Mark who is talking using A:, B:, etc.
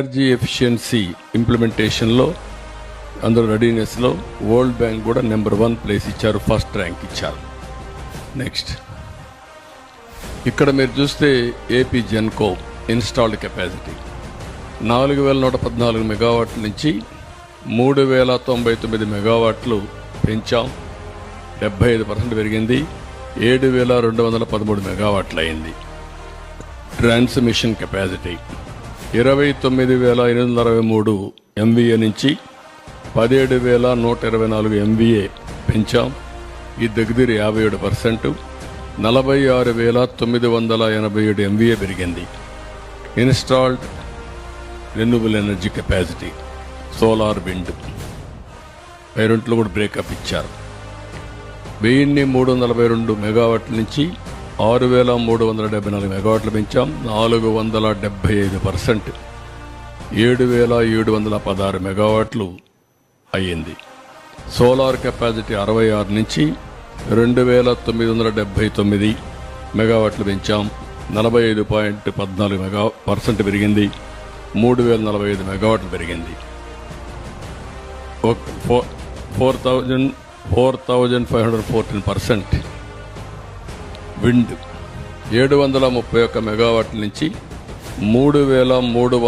A: Energy efficiency ఇంప్లిమెంటేషన్లో అందరూ రెడీనెస్లో world bank కూడా number 1 place ఇచ్చారు, ఫస్ట్ ర్యాంక్ ఇచ్చారు. నెక్స్ట్ ఇక్కడ మీరు చూస్తే ఏపీ జెన్కో ఇన్స్టాల్డ్ కెపాసిటీ 4114 మెగావాట్ల నుంచి 3099 మెగావాట్లు పెంచాం, 75% పెరిగింది, 7213 మెగావాట్లు అయింది. ట్రాన్స్మిషన్ కెపాసిటీ 29863 MVA నుంచి 17124 MVA పెంచాం, ఇది దగ్గర 57%. 46987 MVA పెరిగింది. Installed renewable energy capacity solar wind రెంట్లో కూడా బ్రేకప్ ఇచ్చారు. 1342 మెగావాట్ల నుంచి 6374 మెగావాట్లు పెంచాం, 475%. 7716 మెగావాట్లు అయ్యింది. సోలార్ కెపాసిటీ 66 నుంచి 2979 మెగావాట్లు పెంచాం, 45.14% పెరిగింది, 3045 మెగావాట్లు పెరిగింది. 4514% విండ్ 731 మెగావాట్ల నుంచి 3300